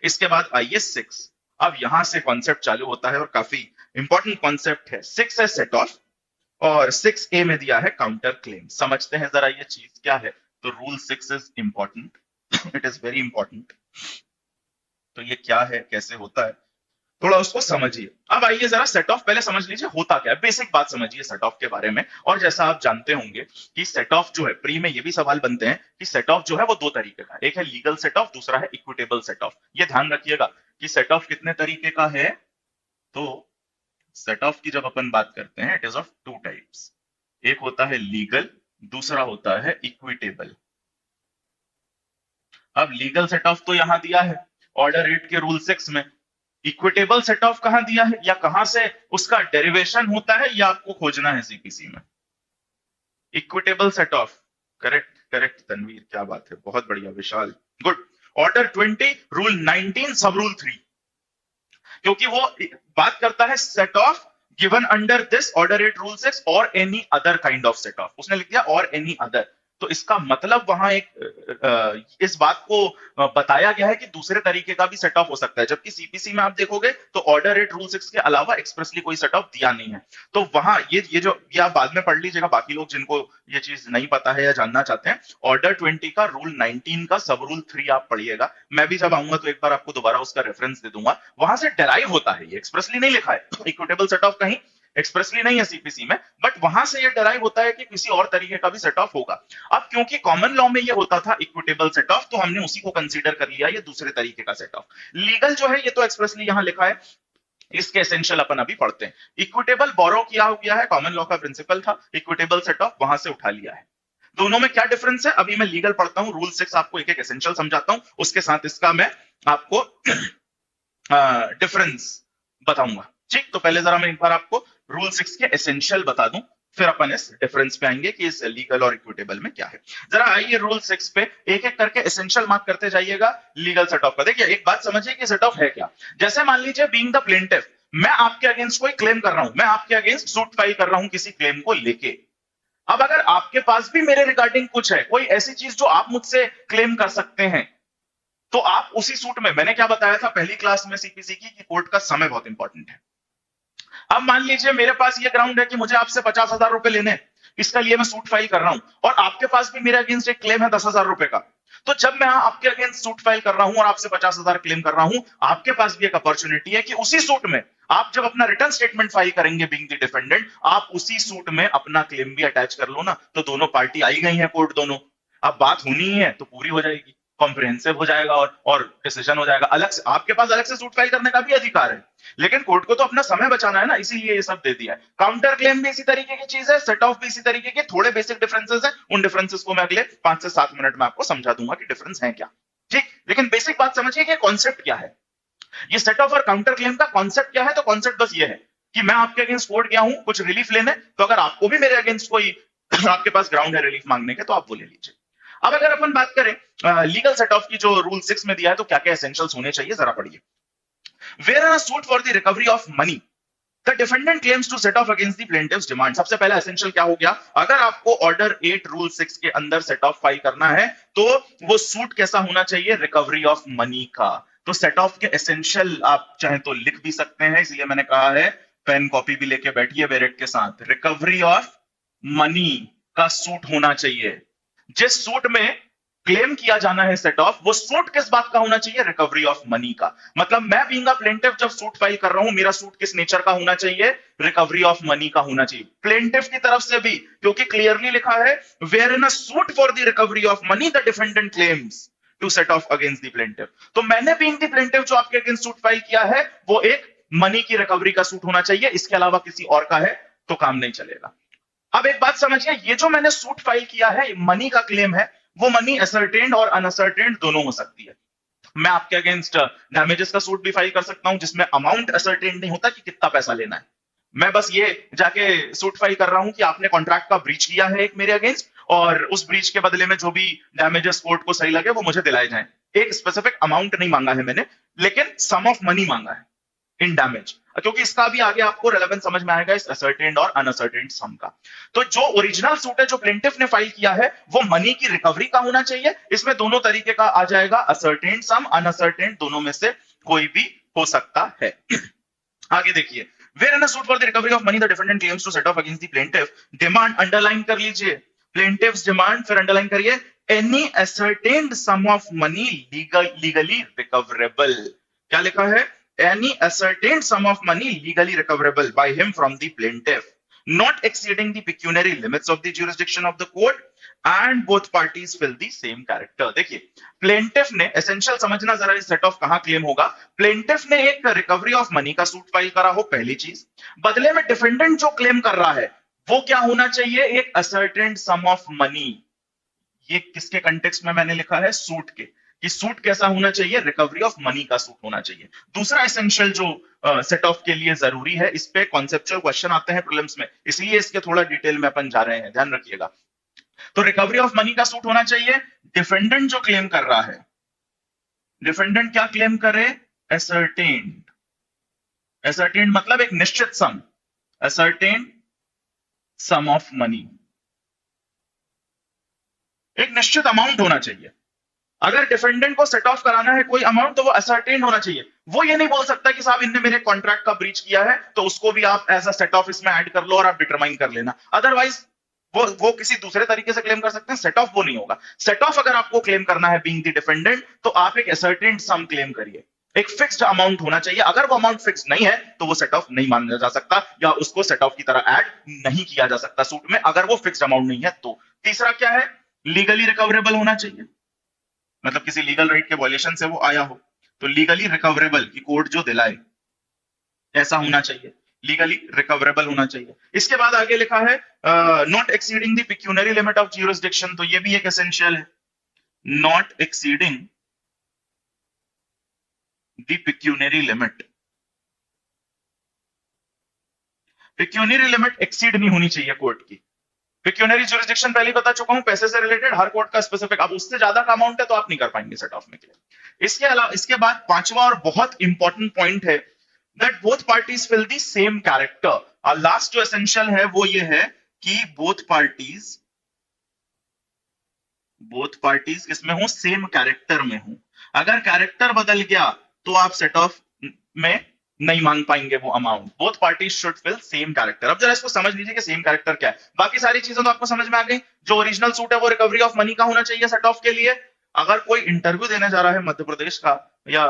इसके बाद आइए 6। अब यहां से कॉन्सेप्ट चालू होता है और काफी इंपॉर्टेंट कॉन्सेप्ट है। 6 है सेट ऑफ और 6A में दिया है काउंटर क्लेम। समझते हैं जरा ये चीज क्या है। तो rule 6 is important, it is very important. तो ये क्या है, कैसे होता है, थोड़ा उसको समझिए। अब आइए जरा सेट ऑफ पहले समझ लीजिए होता क्या है, बेसिक बात समझिए सेट ऑफ के बारे में। और जैसा आप जानते होंगे कि सेट ऑफ जो है, प्री में ये भी सवाल बनते हैं कि सेट ऑफ जो है वो दो तरीके का, एक है लीगल सेट ऑफ, दूसरा है इक्विटेबल सेट ऑफ। ये ध्यान रखिएगा कि सेट ऑफ कितने तरीके का है। तो सेट ऑफ की जब अपन बात करते हैं, it is of two types. एक होता है लीगल, दूसरा होता है इक्विटेबल। अब लीगल सेट ऑफ तो यहां दिया है ऑर्डर 8 के रूल 6 में। इक्विटेबल सेट ऑफ कहां दिया है या कहां से उसका डेरिवेशन होता है, या आपको खोजना है सीपीसी में। Equitable set off, correct correct Tanveer, क्या बात है, बहुत बढ़िया विशाल, गुड। ऑर्डर 20 रूल 19 सब रूल 3, क्योंकि वो बात करता है set of given under this order 8 rule 6 और any other kind of set of. उसने लिख दिया और एनी अदर, तो इसका मतलब वहां एक इस बात को बताया गया है कि दूसरे तरीके का भी सेट ऑफ हो सकता है। जबकि सीपीसी में आप देखोगे तो ऑर्डर 8 रूल 6 के अलावा एक्सप्रेसली कोई सेट ऑफ दिया नहीं है। तो वहां ये आप बाद में पढ़ लीजिएगा, बाकी लोग जिनको ये चीज नहीं पता है या जानना चाहते हैं। ऑर्डर 20 का रूल 19 का सब रूल 3 आप पढ़िएगा। मैं भी जब आऊंगा तो एक बार आपको दोबारा उसका रेफरेंस दे दूंगा। वहां से डेराइव होता है, ये एक्सप्रेसली नहीं लिखा है। इक्विटेबल सेट ऑफ कहीं एक्सप्रेसली नहीं है सीपीसी में, बट वहां से ये डेराइव होता है कि किसी और तरीके का भी सेट ऑफ होगा। अब क्योंकि कॉमन लॉ में ये होता था इक्विटेबल सेट ऑफ, तो हमने उसी को कंसीडर कर लिया ये दूसरे तरीके का सेट ऑफ। लीगल जो है ये तो एक्सप्रेसली यहां लिखा है, इसके एसेंशियल अपन अभी पढ़ते हैं। इक्विटेबल बोरो किया हो गया है, कॉमन लॉ का प्रिंसिपल था। इक्विटेबल सेट ऑफ वहां से उठा लिया है। दोनों में क्या डिफरेंस है, अभी मैं लीगल पढ़ता हूं, रूल 6 आपको एक एक एसेंशियल समझाता हूं, उसके साथ इसका मैं आपको डिफरेंस बताऊंगा। ठीक, तो पहले जरा मैं एक बार आपको रूल 6 के एसेंशियल बता दूं, फिर अपन इस डिफरेंस पे आएंगे कि इस लीगल और इक्विटेबल में क्या है। जरा आइए रूल 6 पे एक एक करके एसेंशियल मार्क करते जाइएगा लीगल सेट ऑफ का। देखिए एक बात समझिए कि सेट ऑफ है क्या। जैसे मान लीजिए बीइंग द प्लेंटिफ, मैं आपके अगेंस्ट कोई क्लेम कर रहा हूं, मैं आपके अगेंस्ट सूट फाइल कर रहा हूं किसी क्लेम को लेके। अब अगर आपके पास भी मेरे रिगार्डिंग कुछ है, कोई ऐसी चीज जो आप मुझसे क्लेम कर सकते हैं, तो आप उसी सूट में, मैंने क्या बताया था पहली क्लास में सीपीसी की कि कोर्ट का समय बहुत इंपॉर्टेंट है। अब मान लीजिए मेरे पास ये ग्राउंड है कि मुझे आपसे 50,000 रुपए लेने हैं, इसका लिए मैं सूट फाइल कर रहा हूं, और आपके पास भी मेरे अगेंस्ट एक क्लेम है 10,000 रुपए का। तो जब मैं आपके अगेंस्ट सूट फाइल कर रहा हूं और आपसे 50,000 क्लेम कर रहा हूं, आपके पास भी एक अपॉर्चुनिटी है कि उसी सूट में आप जब अपना रिटर्न स्टेटमेंट फाइल करेंगे बीइंग द डिफेंडेंट, आप उसी सूट में अपना क्लेम भी अटैच कर लो ना, तो दोनों पार्टी आई गई है कोर्ट दोनों। अब बात होनी है तो पूरी हो जाएगी, कॉम्प्रिहेंसिव हो जाएगा और डिसीजन हो जाएगा। अलग से आपके पास अलग से सूट फाइल करने का भी अधिकार है, लेकिन कोर्ट को तो अपना समय बचाना है ना, इसीलिए ये सब दे दिया है। काउंटर क्लेम भी इसी तरीके की चीज है, सेट ऑफ भी इसी तरीके के, थोड़े बेसिक डिफरेंसेस हैं, उन डिफरेंसेस को मैं अगले 5 से 7 मिनट में आपको समझा दूंगा कि डिफरेंस है क्या। ठीक, लेकिन बेसिक बात समझिए कि कॉन्सेप्ट क्या है। ये सेट ऑफ और काउंटर क्लेम का कॉन्सेप्ट क्या है, तो कॉन्सेप्ट बस ये है कि मैं आपके अगेंस्ट कोर्ट गया हूं कुछ रिलीफ लेने, तो अगर आपको भी मेरे अगेंस्ट कोई आपके पास ग्राउंड है रिलीफ मांगने के, तो आप वो ले लीजिए। अब अगर अपन बात करें लीगल सेट ऑफ की, जो रूल 6 में दिया है, तो क्या क्या एसेंशियल्स होने चाहिए जरा पढ़िए। Where a suit for the recovery of money, the defendant claims to set off against the plaintiff's demand। सबसे पहला एसेंशियल क्या हो गया, अगर आपको ऑर्डर 8 रूल 6 के अंदर सेट ऑफ फाइल करना है, तो वो सूट कैसा होना चाहिए, रिकवरी ऑफ मनी का। तो सेट ऑफ के एसेंशियल आप चाहे तो लिख भी सकते हैं, इसलिए मैंने कहा है पेन कॉपी भी लेके बैठिए बेरेट के साथ। रिकवरी ऑफ मनी का सूट होना चाहिए। जिस सूट में क्लेम किया जाना है सेट ऑफ, वो सूट किस बात का होना चाहिए, रिकवरी ऑफ मनी का। मतलब मैं बीइंग अ प्लेंटिफ जब सूट फाइल कर रहा हूं, मेरा सूट किस नेचर का होना चाहिए, रिकवरी ऑफ मनी का होना चाहिए। प्लेंटिफ की तरफ से भी, क्योंकि क्लियरली लिखा है where in a suit for the recovery of money the defendant claims to set off against the plaintiff. तो मैंने बीइंग द प्लेंटिफ जो आपके अगेंस्ट सूट फाइल किया है, वो एक मनी की रिकवरी का सूट होना चाहिए, इसके अलावा किसी और का है तो काम नहीं चलेगा। अब एक बात समझिए, ये जो मैंने सूट फाइल किया है, मनी का क्लेम है, वो मनी असर्टेन्ड और अनअसर्टेन्ड दोनों हो सकती है। मैं आपके अगेंस्ट डैमेजेस का सूट भी फाइल कर सकता हूं, जिसमें अमाउंट असर्टेन्ड नहीं होता कि कितना पैसा लेना है। मैं बस ये जाके सूट फाइल कर रहा हूं कि आपने कॉन्ट्रैक्ट का ब्रीच किया है एक मेरे अगेंस्ट, और उस ब्रीच के बदले में जो भी डैमेजेस कोर्ट को सही लगे वो मुझे दिलाए जाएं। एक स्पेसिफिक अमाउंट नहीं मांगा है मैंने, लेकिन सम ऑफ मनी मांगा है इन डैमेज। क्योंकि इसका भी आगे आपको रेलेवेंस समझ में आएगा इस असर्टेन्ड और अनअसर्टेन्ड सम का। तो जो ओरिजिनल सूट है जो प्लेंटिफ ने फाइल किया है वो मनी की रिकवरी का होना चाहिए। इसमें दोनों तरीके का आ जाएगा, असर्टेन्ड सम, अनअसर्टेन्ड, दोनों में से कोई भी हो सकता है। आगे देखिए, where in a suit for the recovery of money the defendant claims to set off against the plaintiff, demand underline कर लीजिए, plaintiff's demand, फिर अंडरलाइन करिए, any ascertained sum of money legally recoverable। क्या लिखा है? any ascertained sum of money legally recoverable by him from the plaintiff, not exceeding the pecuniary limits of the jurisdiction of the court and both parties fill the same character। देखिए, plaintiff ने, essential समझना जरा इस set of कहां claim होगा। Plaintiff ने एक recovery of money का सूट फाइल करा हो, पहली चीज। बदले में डिफेंडेंट जो क्लेम कर रहा है वो क्या होना चाहिए? एक असर्टेन्ड सम ऑफ मनी। ये किसके कंटेक्स्ट में मैंने लिखा है? सूट के, कि सूट कैसा होना चाहिए? रिकवरी ऑफ मनी का सूट होना चाहिए। दूसरा एसेंशियल जो सेट ऑफ के लिए जरूरी है, इस पे कॉन्सेप्चुअल क्वेश्चन आते हैं प्रीलिम्स में, इसलिए इसके थोड़ा डिटेल में अपन जा रहे हैं, ध्यान रखिएगा। तो रिकवरी ऑफ मनी का सूट होना चाहिए। डिफेंडेंट जो क्लेम कर रहा है, डिफेंडेंट क्या क्लेम करे? असर्टेन्ड। असर्टेन्ड मतलब एक निश्चित सम, असर्टेन्ड सम ऑफ मनी, एक निश्चित अमाउंट होना चाहिए। अगर डिफेंडेंट को सेट ऑफ कराना है कोई अमाउंट तो वो असर्टेन्ड होना चाहिए। वो ये नहीं बोल सकता कि साहब इनने मेरे कॉन्ट्रैक्ट का ब्रीच किया है तो उसको भी आप एज अ सेट ऑफ इसमें ऐड कर लो और आप डिटरमाइन कर लेना। अदरवाइज वो किसी दूसरे तरीके से क्लेम कर सकते हैं, सेट ऑफ वो नहीं होगा। सेट ऑफ अगर आपको क्लेम करना है बीइंग द डिफेंडेंट, तो आप एक असर्टेन्ड सम क्लेम करिए, एक फिक्स्ड अमाउंट होना चाहिए। अगर वो अमाउंट फिक्स नहीं है तो वो सेट ऑफ नहीं माना जा सकता, या उसको सेट ऑफ की तरह ऐड नहीं किया जा सकता सूट में, अगर वो फिक्स्ड अमाउंट नहीं है तो। तीसरा क्या है? लीगली रिकवरेबल होना चाहिए, मतलब किसी लीगल राइट के वॉयलेशन से वो आया हो तो लीगली रिकवरेबल की कोर्ट जो दिलाए ऐसा होना चाहिए, लीगली रिकवरेबल होना चाहिए। इसके बाद आगे लिखा है not exceeding the pecuniary limit of jurisdiction, तो ये भी एक एसेंशियल है, not exceeding the pecuniary limit. Pecuniary limit exceed नहीं होनी चाहिए कोर्ट की। पिक्यूनरी ज्यूरिसडिक्शन पहले बता चुका हूं, पैसे से रिलेटेड हर कोर्ट का स्पेसिफिक, अब उससे ज्यादा का अमाउंट है तो आप नहीं कर पाएंगे सेट ऑफ में क्लेम। इसके अलावा इसके बाद पांचवा और बहुत इंपॉर्टेंट पॉइंट है that both parties fill the same character। और लास्ट जो एसेंशियल है वो ये है कि both parties इसमें हो, सेम कैरेक्टर में हो। अगर कैरेक्टर बदल गया तो आप सेट ऑफ में नहीं मांग पाएंगे वो amount. Both parties should fill same character. अब जरा इसको समझ लीजिए कि सेम कैरेक्टर क्या है। बाकी सारी चीजें तो आपको समझ में आ गई। जो ओरिजिनल सूट है वो रिकवरी ऑफ मनी का होना चाहिए सेट ऑफ के लिए। अगर कोई इंटरव्यू देने जा रहा है मध्य प्रदेश का या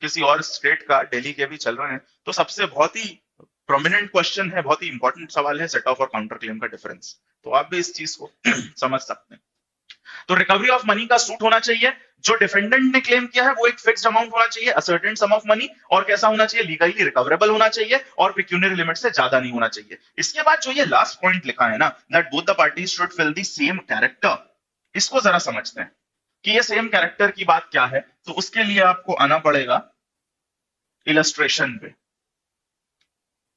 किसी और स्टेट का, दिल्ली के भी चल रहे हैं, तो सबसे बहुत ही प्रोमिनेंट क्वेश्चन है, बहुत ही इंपॉर्टेंट सवाल है सेट ऑफ और काउंटर क्लेम का डिफरेंस। तो आप भी इस चीज को समझ सकते हैं। तो रिकवरी ऑफ मनी का सूट होना चाहिए। जो डिफेंडेंट ने क्लेम किया है वो एक फिक्स्ड अमाउंट होना चाहिए, असर्टेन सम ऑफ मनी, और कैसा होना चाहिए? लीगली रिकवरेबल होना चाहिए और पिक्यूनरी लिमिट से ज्यादा नहीं होना चाहिए। इसके बाद जो ये लास्ट पॉइंट लिखा है ना, that both the parties should fill the same character, इसको जरा समझते हैं कि ये सेम कैरेक्टर की बात क्या है। तो उसके लिए आपको आना पड़ेगा इलस्ट्रेशन पे।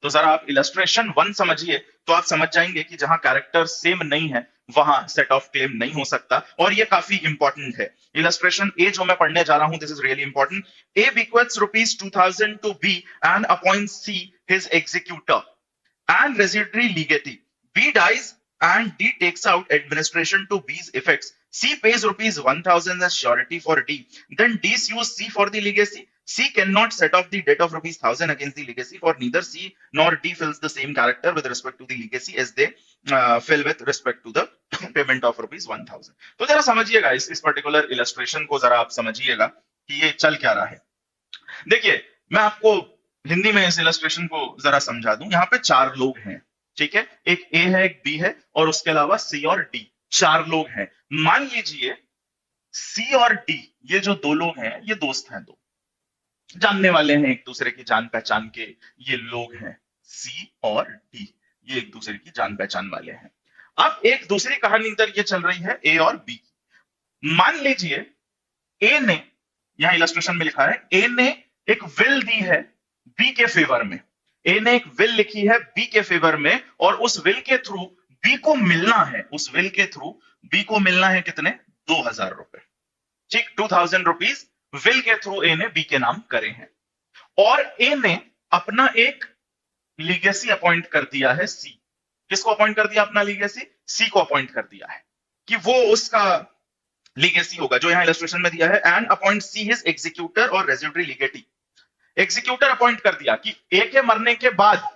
तो जरा आप इलस्ट्रेशन 1 समझिए तो आप समझ जाएंगे कि जहां कैरेक्टर सेम नहीं है वहां सेट ऑफ क्लेम नहीं हो सकता, और ये काफी इंपॉर्टेंट है। इलस्ट्रेशन ए जो मैं पढ़ने जा रहा हूं, this is really important. A bequeaths ₹2000 to B and appoints C his executor and residuary legatee. B dies and D takes out administration to B's effects. C pays ₹1,000 as surety for D. Then D sues C for the legacy. C cannot set off the debt of ₹1,000 against the legacy, for neither C nor D fills the same character with respect to the legacy as they fill with respect to the payment of ₹1,000। तो जरा समझिएगा इस particular illustration को, जरा आप समझिएगा कि ये चल क्या रहा है। देखिए, मैं आपको हिंदी में इस इलस्ट्रेशन को जरा समझा दूं। यहाँ पे 4 लोग हैं, ठीक है, एक ए है, एक बी है और उसके अलावा सी और डी, 4 लोग हैं। मान लीजिए सी और डी ये जो 2 लोग हैं ये दोस्त हैं, 2 जानने वाले हैं, एक दूसरे की जान पहचान के ये लोग हैं। सी और डी ये एक दूसरे की जान पहचान वाले हैं। अब एक दूसरी कहानी इधर ये चल रही है ए और बी की। मान लीजिए ए ने, यहां इलस्ट्रेशन में लिखा है, ए ने एक विल दी है बी के फेवर में। ए ने एक विल लिखी है बी के फेवर में और उस विल के थ्रू बी को मिलना है, उस विल के थ्रू बी को मिलना है कितने? 2,000 रुपए। ठीक, ₹2,000 विल के थ्रू ए ने बी के नाम करे हैं। और ए ने अपना एक लीगेसी अपॉइंट कर दिया है सी। किसको अपॉइंट कर दिया? अपना लीगेसी सी को अपॉइंट कर दिया है कि वो उसका लीगेसी होगा, जो यहां इलस्ट्रेशन में दिया है। And appoint C his executor और रेजिडरी लीगेटी। एग्जीक्यूटर अपॉइंट कर दिया कि ए के मरने के बाद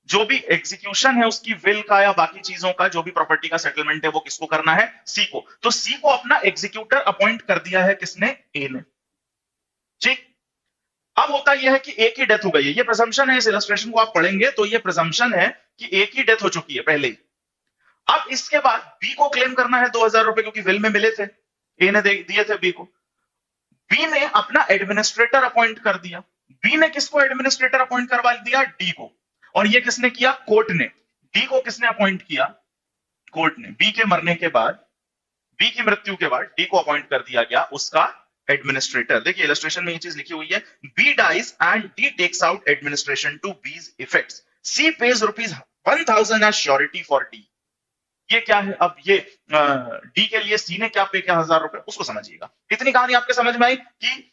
जो भी एग्जीक्यूशन है उसकी विल का या बाकी चीजों का, जो भी प्रॉपर्टी का सेटलमेंट है, वो किसको करना है? सी को। तो सी को अपना एग्जीक्यूटर अपॉइंट कर दिया है किसने? ए ने। ठीक। अब होता यह है कि ए की डेथ हो गई है, ये प्रिजम्पशन है, इस इलस्ट्रेशन को आप पढ़ेंगे तो ये प्रिजम्पशन है कि ए की डेथ हो चुकी है पहले ही। अब इसके बाद बी को क्लेम करना है 2000 रुपए, क्योंकि विल में मिले थे, ए ने दिए थे बी को। बी ने अपना एडमिनिस्ट्रेटर अपॉइंट कर दिया। बी ने किसको एडमिनिस्ट्रेटर अपॉइंट करवा दिया? डी को। और ये किसने किया? कोर्ट ने। डी को किसने अपॉइंट किया? कोर्ट ने। बी के मरने के बाद, बी की मृत्यु के बाद डी को अपॉइंट कर दिया गया उसका एडमिनिस्ट्रेटर। देखिए इलस्ट्रेशन में ये चीज लिखी हुई है, B dies and D takes out administration to B's effects, C pays ₹1000 as surety for D. ये क्या है? अब ये डी के लिए सी ने क्या पे किया? 1000 रुपए। उसको समझिएगा। इतनी कहानी आपके समझ में आई कि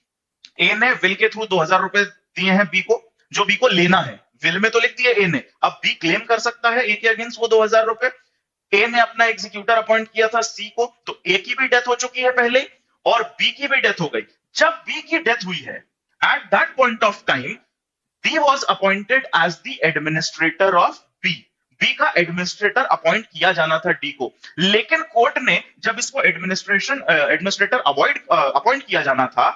ए ने विल के थ्रू 2000 रुपए दिए हैं बी को, जो बी को लेना है। विल में तो लिख दिया ए ने, अब बी क्लेम कर सकता है ए के अगेंस्ट वो 2000 रुपए। ए ने अपना एग्जीक्यूटर अपॉइंट किया था सी को, तो ए की भी डेथ हो चुकी है पहले और बी की भी डेथ हो गई। जब बी की डेथ हुई है, at that point of time B was appointed as the administrator of B. B का एडमिनिस्ट्रेटर अपॉइंट किया जाना था डी को, लेकिन कोर्ट ने जब इसको एडमिनिस्ट्रेटर अपॉइंट किया जाना था,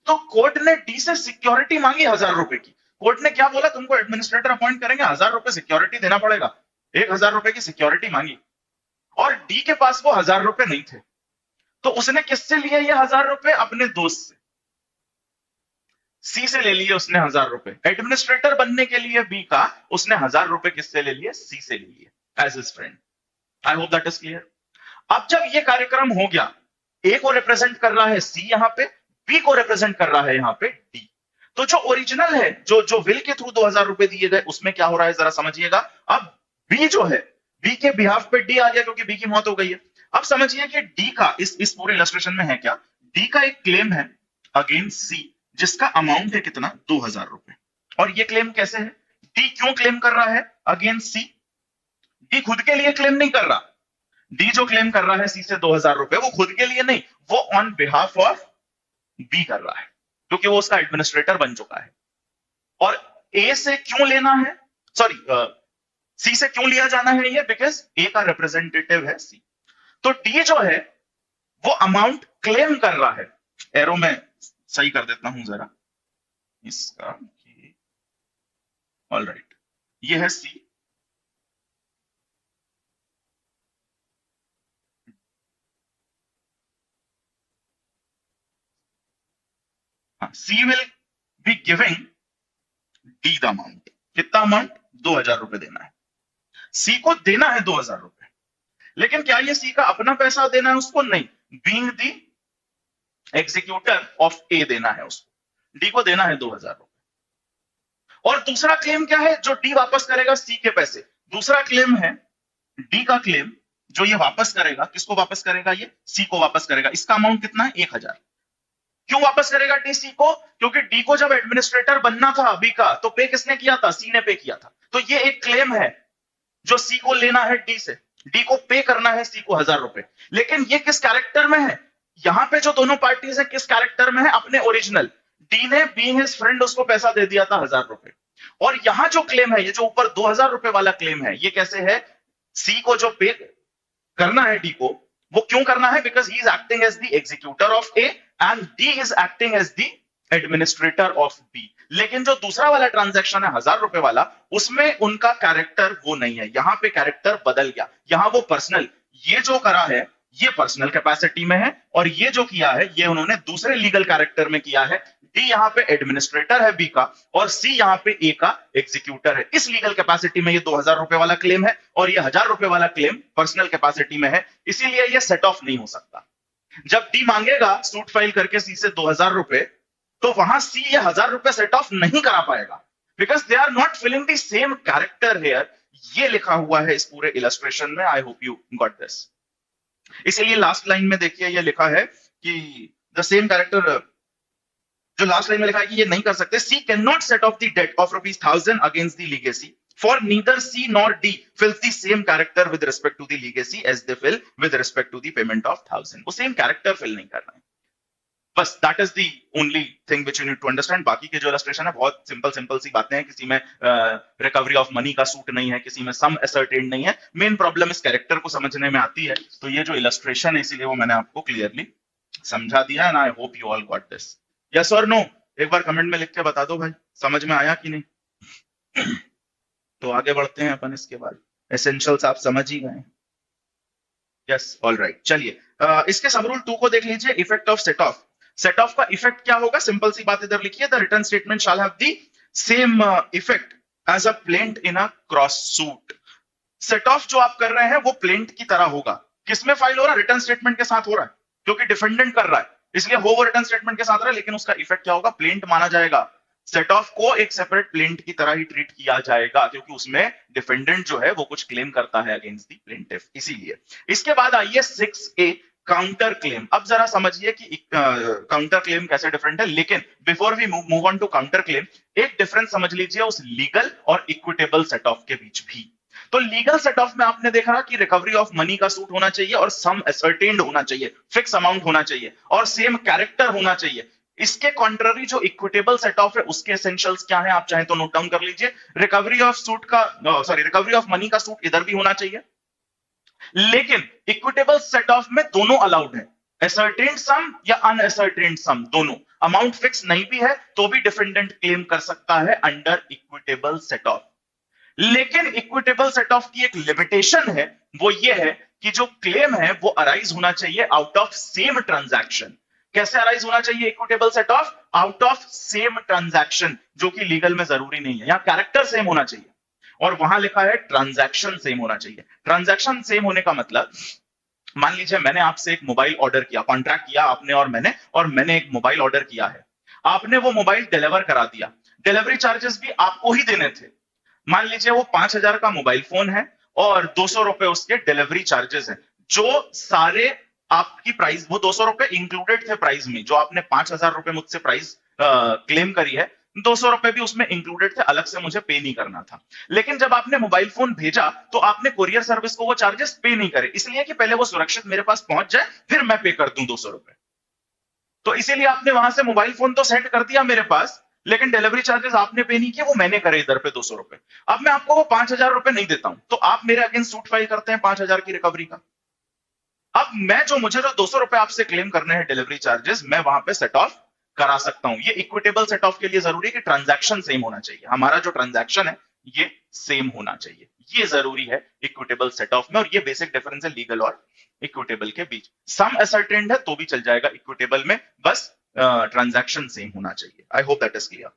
तो कोर्ट ने डी से सिक्योरिटी मांगी 1000 रुपए की। कोर्ट ने क्या बोला? तुमको एडमिनिस्ट्रेटर अपॉइंट करेंगे, 1000 रुपए सिक्योरिटी देना पड़ेगा। 1000 रुपए की सिक्योरिटी मांगी और डी के पास वो 1000 रुपए नहीं थे, तो उसने किससे लिए ये 1000 रुपए? अपने दोस्त से, सी से ले लिए उसने 1000 रुपए। एडमिनिस्ट्रेटर बनने के लिए बी का उसने 1000 रुपए किससे ले लिए? सी से ले लिए as his friend. I hope that is clear. अब जब ये कार्यक्रम हो गया, ए को रिप्रेजेंट कर रहा है सी यहां पे, बी को रिप्रेजेंट कर रहा है यहां पे डी। तो जो ओरिजिनल है, जो विल के थ्रू 2000 रुपए दिए गए, उसमें क्या हो रहा है जरा समझिएगा। अब बी जो है, बी के बिहाफ पे डी आ गया क्योंकि बी की मौत हो गई है। अब समझिए कि डी का इस पूरे इलस्ट्रेशन में है क्या? डी का एक क्लेम है अगेंस्ट सी, जिसका अमाउंट है कितना? 2000 रुपए। और ये क्लेम कैसे है? डी क्यों क्लेम कर रहा है अगेंस्ट सी? डी खुद के लिए क्लेम नहीं कर रहा। डी जो क्लेम कर रहा है सी से 2000 रुपए, वो खुद के लिए नहीं, वो ऑन बिहाफ ऑफ बी कर रहा है, क्योंकि वो उसका एडमिनिस्ट्रेटर बन चुका है। और ए से क्यों लेना है, सॉरी सी से क्यों लिया जाना है ये? बिकॉज ए का रिप्रेजेंटेटिव है सी। तो डी जो है वो अमाउंट क्लेम कर रहा है। एरो में सही कर देता हूं जरा इसका। ऑल राइट, ये है C. C will be giving D the amount. कितना अमाउंट? 2000 रुपए देना है सी को, देना है 2000 रुपए। लेकिन क्या ये सी का अपना पैसा देना है उसको? नहीं, बीइंग द एग्जीक्यूटर ऑफ ए देना है उसको, डी को देना है 2000 रुपए। और दूसरा क्लेम क्या है जो डी वापस करेगा? सी के पैसे। दूसरा क्लेम है डी का क्लेम, जो ये वापस करेगा। किसको वापस करेगा? ये सी को वापस करेगा। इसका अमाउंट कितना है? 1000। क्यों वापस करेगा डी सी को? क्योंकि डी को जब एडमिनिस्ट्रेटर बनना था बी का, तो पे किसने किया था? सी ने पे किया था। तो ये एक क्लेम है जो सी को लेना है डी से, डी को पे करना है सी को 1000 रुपए। लेकिन ये किस कैरेक्टर में है? यहां पे जो दोनों पार्टीज है किस कैरेक्टर में है? अपने ओरिजिनल। डी ने बीइंग हिज फ्रेंड उसको पैसा दे दिया था 1000 रुपए। और यहां जो क्लेम है, ये जो ऊपर 2000 रुपए वाला क्लेम है, ये कैसे है? सी को जो पे करना है डी को, वो क्यों करना है? Because he is acting as the executor of A and D is acting as the administrator of B. लेकिन जो दूसरा वाला ट्रांजैक्शन है 1000 रुपए वाला, उसमें उनका कैरेक्टर वो नहीं है। यहां पे कैरेक्टर बदल गया। यहां वो पर्सनल, ये जो करा है ये पर्सनल कैपेसिटी में है, और ये जो किया है ये उन्होंने दूसरे लीगल कैरेक्टर में किया है। डी यहां पे एडमिनिस्ट्रेटर है बी का, और सी यहां पे ए का एग्जीक्यूटर है। इस लीगल कैपेसिटी में ये 2000 रुपए वाला क्लेम है, और ये 1000 रुपए वाला क्लेम पर्सनल कैपेसिटी में है। इसीलिए ये सेट ऑफ नहीं हो सकता। जब डी मांगेगा सूट फाइल करके सी से 2000 रुपए, तो वहां सी ये 1000 रुपए सेट ऑफ नहीं करा पाएगा, because they are not filling the same character here. ये लिखा हुआ है इस पूरे इलस्ट्रेशन में। I hope you got this. इसीलिए लास्ट लाइन में देखिए ये लिखा है कि द सेम कैरेक्टर जो लास्ट लाइन में लिखा है कि ये नहीं कर सकते, C can not set off the debt of ₹1000 against the legacy, for neither C nor D fills the same character with respect to the legacy as they fill with respect to the payment of 1000। वो same character fill नहीं कर रहे हैं, बस that is the only thing which you need to understand. बाकी के जो illustration है बहुत सिंपल सिंपल सी बातें हैं, किसी में रिकवरी ऑफ मनी का सूट नहीं है, किसी में सम असर्टेन्ड नहीं है, मेन प्रॉब्लम इस कैरेक्टर को समझने में आती है। तो ये जो इलस्ट्रेशन है इसीलिए वो मैंने आपको क्लियरली समझा दिया, and I hope you all got this. Yes और नो एक बार कमेंट में लिख के बता दो भाई, समझ में आया कि नहीं। तो आगे बढ़ते हैं अपन, इसके बाद एसेंशियल्स आप समझ ही गए। यस ऑल राइट, चलिए इसके सब रूल 2 को देख लीजिए, effect of set off. Set off का इफेक्ट क्या होगा, सिंपल सी बात इधर लिखिए, the return statement shall have the same effect as a plaint in a cross suit. Set off जो आप कर रहे हैं वो प्लेंट की तरह होगा, किसमें फाइल हो रहा है, रिटर्न स्टेटमेंट के साथ हो रहा है, क्योंकि डिफेंडेंट कर रहा है, इसलिए हो वो रिटर्न स्टेटमेंट के साथ रहा है, लेकिन उसका इफेक्ट क्या होगा, प्लेंट माना जाएगा। सेट ऑफ को एक सेपरेट प्लेंट की तरह ही ट्रीट किया जाएगा, क्योंकि उसमें डिफेंडेंट जो है वो कुछ क्लेम करता है अगेंस्ट द प्लेंटिफ, इसीलिए। इसके बाद आइए 6A काउंटर क्लेम। अब जरा समझिए कि काउंटर क्लेम कैसे डिफरेंट है, लेकिन before we move on to counter claim, एक डिफरेंस समझ लीजिए उस लीगल और इक्विटेबल सेट ऑफ के बीच भी। तो लीगल सेट ऑफ में आपने देखा कि रिकवरी ऑफ मनी का सूट होना चाहिए और सम असर्टेन्ड होना चाहिए, फिक्स अमाउंट होना चाहिए और सेम कैरेक्टर होना चाहिए। इसके कॉन्ट्ररी जो इक्विटेबल सेट ऑफ है उसके एसेंशियल्स क्या है, आप चाहें तो नोट डाउन कर लीजिए। रिकवरी ऑफ मनी का सूट इधर भी होना चाहिए, लेकिन इक्विटेबल सेट ऑफ में दोनों अलाउड है, असर्टेन्ड सम या अनअसर्टेन्ड सम, दोनों। अमाउंट फिक्स नहीं भी है तो भी डिफेंडेंट क्लेम कर सकता है अंडर इक्विटेबल सेट ऑफ। लेकिन इक्विटेबल सेट ऑफ की एक लिमिटेशन है, वो ये है कि जो क्लेम है वो अराइज होना चाहिए आउट ऑफ सेम ट्रांजैक्शन। कैसे अराइज होना चाहिए equitable set of, out of same transaction, जो कि लीगल में जरूरी नहीं है। यहां कैरेक्टर सेम होना चाहिए और वहां लिखा है ट्रांजैक्शन सेम होना चाहिए। ट्रांजैक्शन सेम होने का मतलब, मान लीजिए मैंने आपसे एक मोबाइल ऑर्डर किया, कॉन्ट्रैक्ट किया आपने और मैंने एक मोबाइल ऑर्डर किया है, आपने वो मोबाइल डिलीवर करा दिया, डिलीवरी चार्जेस भी आपको ही देने थे। मान लीजिए वो 5000 का मोबाइल फोन है और 200 रुपए उसके डिलीवरी चार्जेस हैं, जो सारे आपकी प्राइस, वो 200 रुपए इंक्लूडेड थे प्राइस में, जो आपने 5000 रुपए मुझसे प्राइस क्लेम करी है, 200 रुपए भी उसमें इंक्लूडेड थे, अलग से मुझे पे नहीं करना था। लेकिन जब आपने मोबाइल फोन भेजा तो आपने कुरियर सर्विस को वो चार्जेस पे नहीं करे, इसलिए कि पहले वो सुरक्षित मेरे पास पहुंच जाए फिर मैं पे कर दूं 200 रुपए। तो इसीलिए आपने वहां से मोबाइल फोन तो सेंड कर दिया मेरे पास, लेकिन डिलीवरी चार्जेस आपने पे नहीं किए, वो मैंने करे इधर पे 200 रुपए। अब मैं आपको वो 5000 रुपए नहीं देता हूं, तो आप मेरे अगेंस्ट सूट फाइल करते हैं 5000 की रिकवरी का। अब मुझे जो 200 रुपए आपसे क्लेम करने हैं डिलीवरी चार्जेस, मैं वहां पे सेट ऑफ करा सकता हूं। ये इक्विटेबल सेट ऑफ के लिए जरूरी है कि ट्रांजैक्शन सेम होना चाहिए, हमारा जो ट्रांजैक्शन है ये सेम होना चाहिए, ये जरूरी है इक्विटेबल सेट ऑफ में। और ये बेसिक डिफरेंस है लीगल और इक्विटेबल के बीच। सम असर्टेन्ड है तो भी चल जाएगा इक्विटेबल में, बस ट्रांजैक्शन सेम होना चाहिए। आई होप दैट इज क्लियर।